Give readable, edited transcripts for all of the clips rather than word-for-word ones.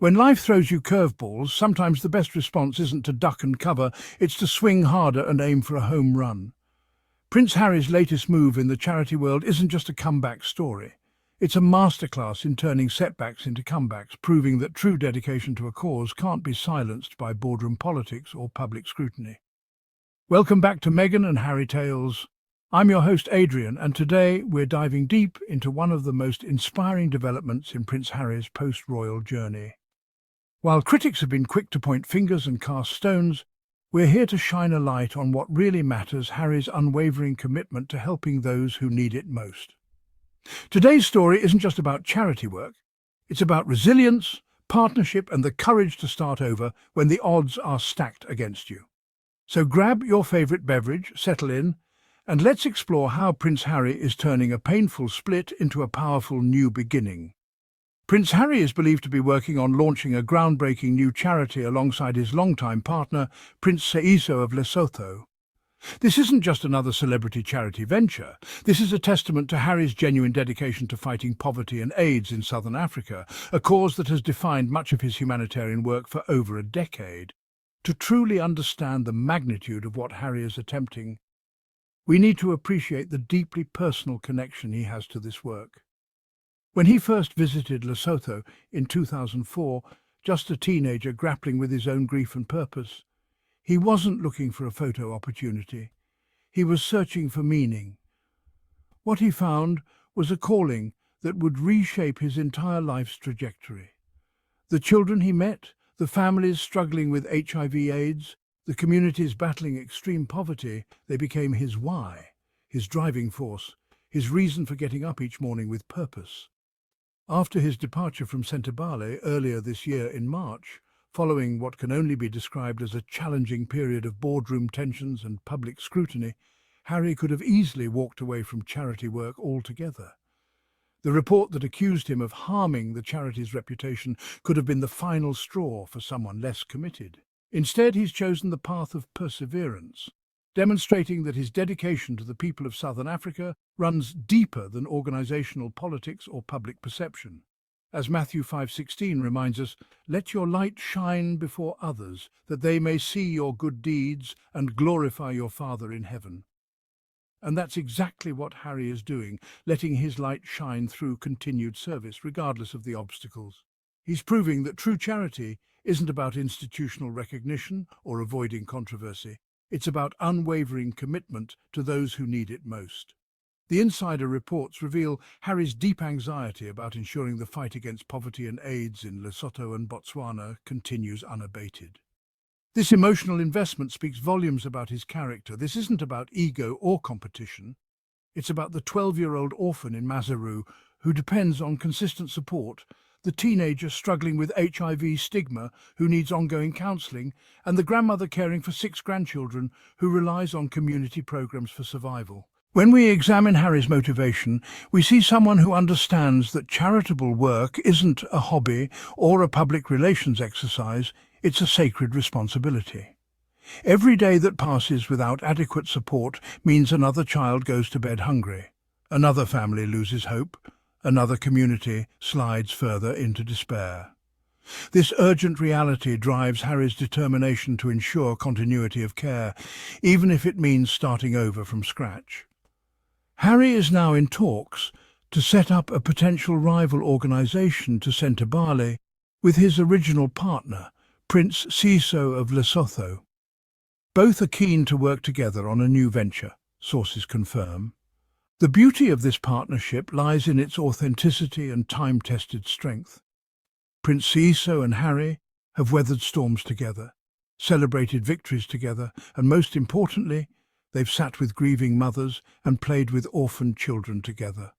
When life throws you curveballs, sometimes the best response isn't to duck and cover, it's to swing harder and aim for a home run. Prince Harry's latest move in the charity world isn't just a comeback story. It's a masterclass in turning setbacks into comebacks, proving that true dedication to a cause can't be silenced by boardroom politics or public scrutiny. Welcome back to Meghan and Harry Tales. I'm your host Adrian, and today we're diving deep into one of the most inspiring developments in Prince Harry's post-royal journey. While critics have been quick to point fingers and cast stones, we're here to shine a light on what really matters: Harry's unwavering commitment to helping those who need it most. Today's story isn't just about charity work, it's about resilience, partnership, and the courage to start over when the odds are stacked against you. So grab your favourite beverage, settle in, and let's explore how Prince Harry is turning a painful split into a powerful new beginning. Prince Harry is believed to be working on launching a groundbreaking new charity alongside his longtime partner, Prince Seeiso of Lesotho. This isn't just another celebrity charity venture. This is a testament to Harry's genuine dedication to fighting poverty and AIDS in southern Africa, a cause that has defined much of his humanitarian work for over a decade. To truly understand the magnitude of what Harry is attempting, we need to appreciate the deeply personal connection he has to this work. When he first visited Lesotho in 2004, just a teenager grappling with his own grief and purpose, he wasn't looking for a photo opportunity. He was searching for meaning. What he found was a calling that would reshape his entire life's trajectory. The children he met, the families struggling with HIV/AIDS, the communities battling extreme poverty, they became his why, his driving force, his reason for getting up each morning with purpose. After his departure from Sentebale earlier this year in March, following what can only be described as a challenging period of boardroom tensions and public scrutiny, Harry could have easily walked away from charity work altogether. The report that accused him of harming the charity's reputation could have been the final straw for someone less committed. Instead, he's chosen the path of perseverance, demonstrating that his dedication to the people of Southern Africa runs deeper than organizational politics or public perception. As Matthew 5:16 reminds us, "Let your light shine before others, that they may see your good deeds and glorify your Father in heaven." And that's exactly what Harry is doing, letting his light shine through continued service, regardless of the obstacles. He's proving that true charity isn't about institutional recognition or avoiding controversy. It's about unwavering commitment to those who need it most. The insider reports reveal Harry's deep anxiety about ensuring the fight against poverty and AIDS in Lesotho and Botswana continues unabated. This emotional investment speaks volumes about his character. This isn't about ego or competition. It's about the 12-year-old orphan in Maseru who depends on consistent support, the teenager struggling with HIV stigma who needs ongoing counselling, and the grandmother caring for 6 grandchildren who relies on community programs for survival. When we examine Harry's motivation, we see someone who understands that charitable work isn't a hobby or a public relations exercise, it's a sacred responsibility. Every day that passes without adequate support means another child goes to bed hungry, another family loses hope, another community slides further into despair. This urgent reality drives Harry's determination to ensure continuity of care, even if it means starting over from scratch. Harry is now in talks to set up a potential rival organisation to Sentebale with his original partner, Prince Seeiso of Lesotho. Both are keen to work together on a new venture, sources confirm. The beauty of this partnership lies in its authenticity and time-tested strength. Prince Seeiso and Harry have weathered storms together, celebrated victories together, and most importantly, they've sat with grieving mothers and played with orphaned children together.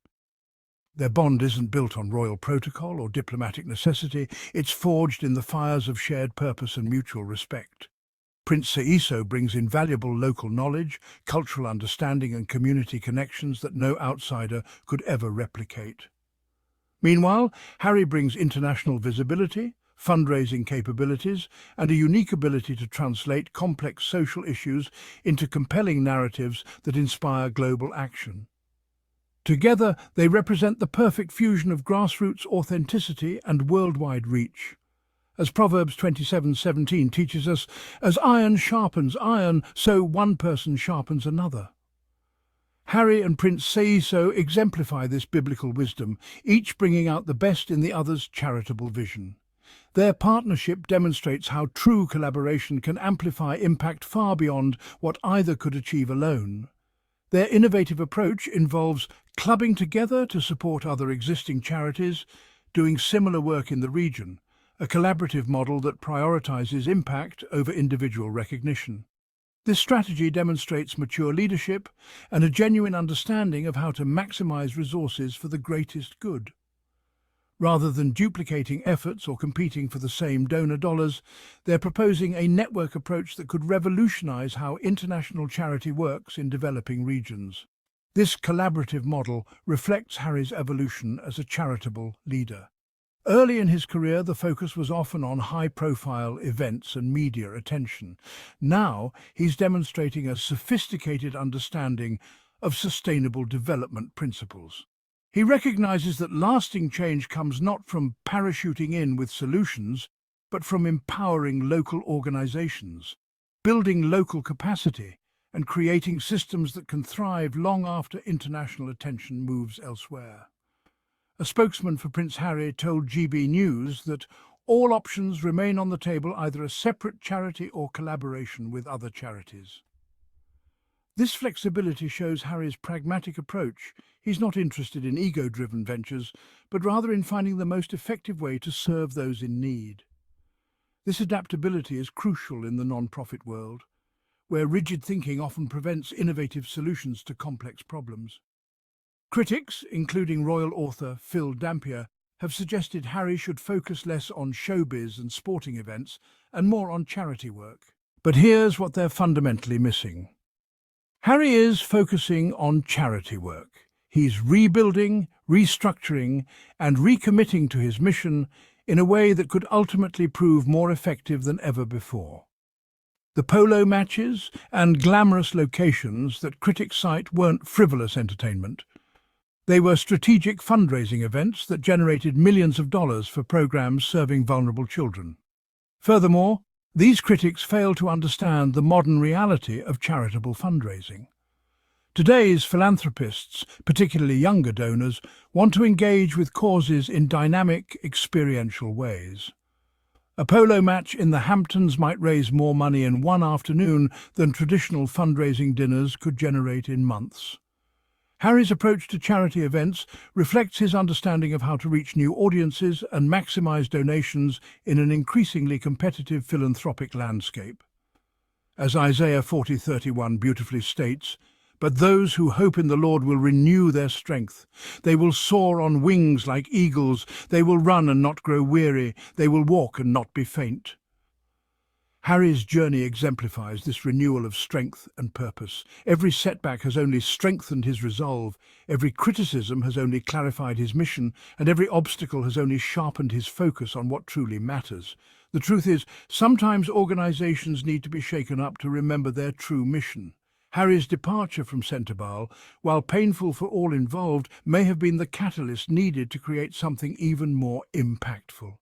Their bond isn't built on royal protocol or diplomatic necessity, it's forged in the fires of shared purpose and mutual respect. Prince Seeiso brings invaluable local knowledge, cultural understanding and community connections that no outsider could ever replicate. Meanwhile, Harry brings international visibility, fundraising capabilities, and a unique ability to translate complex social issues into compelling narratives that inspire global action. Together, they represent the perfect fusion of grassroots authenticity and worldwide reach. As Proverbs 27:17 teaches us, as iron sharpens iron, so one person sharpens another. Harry and Prince Seeiso exemplify this biblical wisdom, each bringing out the best in the other's charitable vision. Their partnership demonstrates how true collaboration can amplify impact far beyond what either could achieve alone. Their innovative approach involves clubbing together to support other existing charities, doing similar work in the region, a collaborative model that prioritizes impact over individual recognition. This strategy demonstrates mature leadership and a genuine understanding of how to maximize resources for the greatest good. Rather than duplicating efforts or competing for the same donor dollars, they're proposing a network approach that could revolutionize how international charity works in developing regions. This collaborative model reflects Harry's evolution as a charitable leader. Early in his career, the focus was often on high-profile events and media attention. Now, he's demonstrating a sophisticated understanding of sustainable development principles. He recognizes that lasting change comes not from parachuting in with solutions, but from empowering local organizations, building local capacity, and creating systems that can thrive long after international attention moves elsewhere. A spokesman for Prince Harry told GB News that all options remain on the table, either a separate charity or collaboration with other charities. This flexibility shows Harry's pragmatic approach. He's not interested in ego-driven ventures, but rather in finding the most effective way to serve those in need. This adaptability is crucial in the non-profit world, where rigid thinking often prevents innovative solutions to complex problems. Critics, including royal author Phil Dampier, have suggested Harry should focus less on showbiz and sporting events and more on charity work. But here's what they're fundamentally missing. Harry is focusing on charity work. He's rebuilding, restructuring, and recommitting to his mission in a way that could ultimately prove more effective than ever before. The polo matches and glamorous locations that critics cite weren't frivolous entertainment. They were strategic fundraising events that generated millions of dollars for programs serving vulnerable children. Furthermore, these critics fail to understand the modern reality of charitable fundraising. Today's philanthropists, particularly younger donors, want to engage with causes in dynamic, experiential ways. A polo match in the Hamptons might raise more money in one afternoon than traditional fundraising dinners could generate in months. Harry's approach to charity events reflects his understanding of how to reach new audiences and maximize donations in an increasingly competitive philanthropic landscape. As Isaiah 40:31 beautifully states, "But those who hope in the Lord will renew their strength. They will soar on wings like eagles. They will run and not grow weary. They will walk and not be faint." Harry's journey exemplifies this renewal of strength and purpose. Every setback has only strengthened his resolve, every criticism has only clarified his mission, and every obstacle has only sharpened his focus on what truly matters. The truth is, sometimes organizations need to be shaken up to remember their true mission. Harry's departure from Sentebale, while painful for all involved, may have been the catalyst needed to create something even more impactful.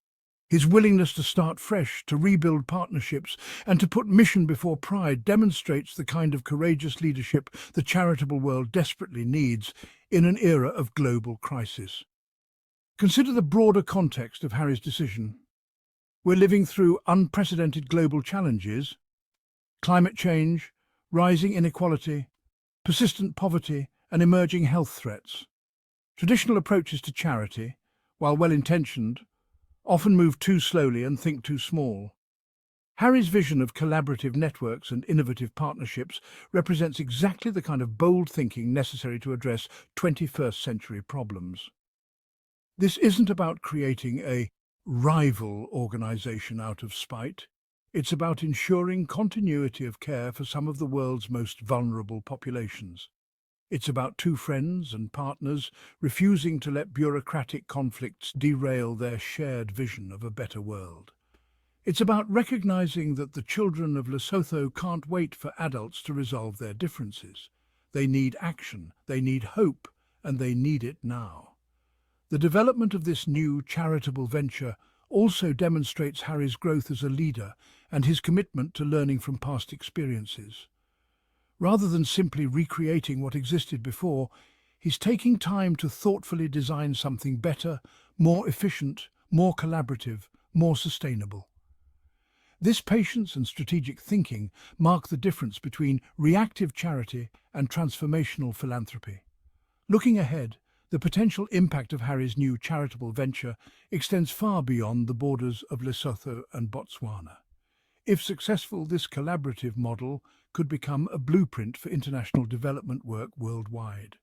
His willingness to start fresh, to rebuild partnerships, and to put mission before pride demonstrates the kind of courageous leadership the charitable world desperately needs in an era of global crisis. Consider the broader context of Harry's decision. We're living through unprecedented global challenges: climate change, rising inequality, persistent poverty, and emerging health threats. Traditional approaches to charity, while well-intentioned, often move too slowly and think too small. Harry's vision of collaborative networks and innovative partnerships represents exactly the kind of bold thinking necessary to address 21st century problems. This isn't about creating a rival organization out of spite. It's about ensuring continuity of care for some of the world's most vulnerable populations. It's about two friends and partners refusing to let bureaucratic conflicts derail their shared vision of a better world. It's about recognizing that the children of Lesotho can't wait for adults to resolve their differences. They need action, they need hope, and they need it now. The development of this new charitable venture also demonstrates Harry's growth as a leader and his commitment to learning from past experiences. Rather than simply recreating what existed before, he's taking time to thoughtfully design something better, more efficient, more collaborative, more sustainable. This patience and strategic thinking mark the difference between reactive charity and transformational philanthropy. Looking ahead, the potential impact of Harry's new charitable venture extends far beyond the borders of Lesotho and Botswana. If successful, this collaborative model could become a blueprint for international development work worldwide.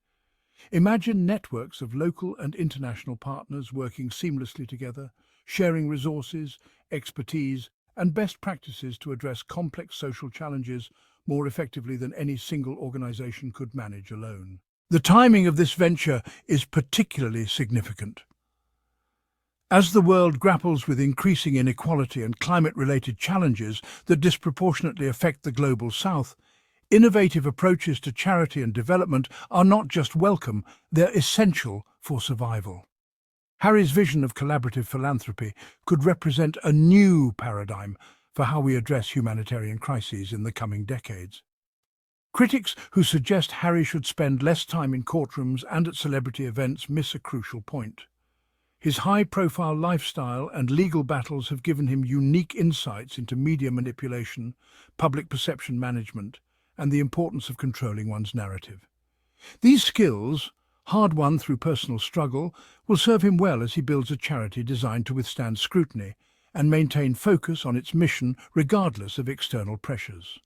Imagine networks of local and international partners working seamlessly together, sharing resources, expertise, and best practices to address complex social challenges more effectively than any single organization could manage alone. The timing of this venture is particularly significant. As the world grapples with increasing inequality and climate-related challenges that disproportionately affect the global south, innovative approaches to charity and development are not just welcome, they're essential for survival. Harry's vision of collaborative philanthropy could represent a new paradigm for how we address humanitarian crises in the coming decades. Critics who suggest Harry should spend less time in courtrooms and at celebrity events miss a crucial point. His high-profile lifestyle and legal battles have given him unique insights into media manipulation, public perception management, and the importance of controlling one's narrative. These skills, hard-won through personal struggle, will serve him well as he builds a charity designed to withstand scrutiny and maintain focus on its mission regardless of external pressures.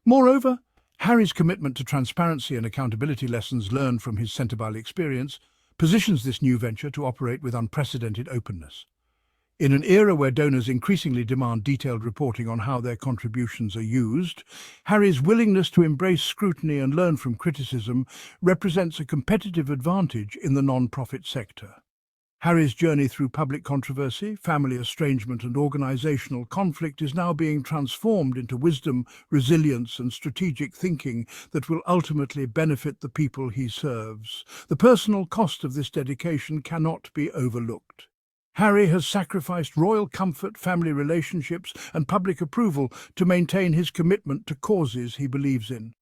Moreover, Harry's commitment to transparency and accountability lessons learned from his Sentebale experience positions this new venture to operate with unprecedented openness. In an era where donors increasingly demand detailed reporting on how their contributions are used, Harry's willingness to embrace scrutiny and learn from criticism represents a competitive advantage in the non-profit sector. Harry's journey through public controversy, family estrangement and organizational conflict is now being transformed into wisdom, resilience and strategic thinking that will ultimately benefit the people he serves. The personal cost of this dedication cannot be overlooked. Harry has sacrificed royal comfort, family relationships and public approval to maintain his commitment to causes he believes in.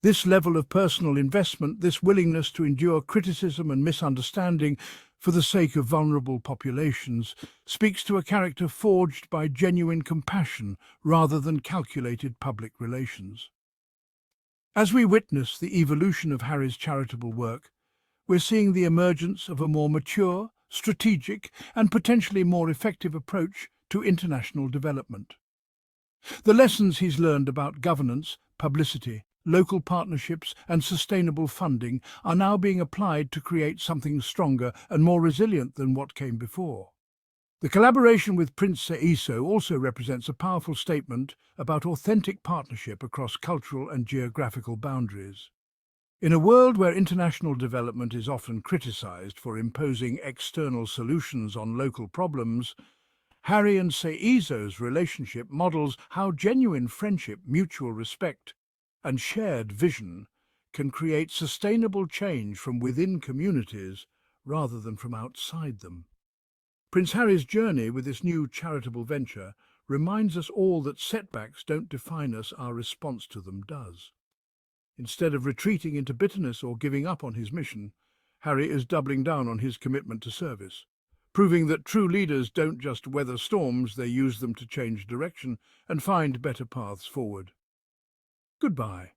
This level of personal investment, this willingness to endure criticism and misunderstanding for the sake of vulnerable populations, speaks to a character forged by genuine compassion rather than calculated public relations. As we witness the evolution of Harry's charitable work, we're seeing the emergence of a more mature, strategic, and potentially more effective approach to international development. The lessons he's learned about governance, publicity, local partnerships and sustainable funding are now being applied to create something stronger and more resilient than what came before. The collaboration with Prince Seeiso also represents a powerful statement about authentic partnership across cultural and geographical boundaries. In a world where international development is often criticized for imposing external solutions on local problems, Harry and Seiso's relationship models how genuine friendship, mutual respect, and shared vision can create sustainable change from within communities rather than from outside them. Prince Harry's journey with this new charitable venture reminds us all that setbacks don't define us, our response to them does. Instead of retreating into bitterness or giving up on his mission, Harry is doubling down on his commitment to service, proving that true leaders don't just weather storms, they use them to change direction and find better paths forward. Goodbye.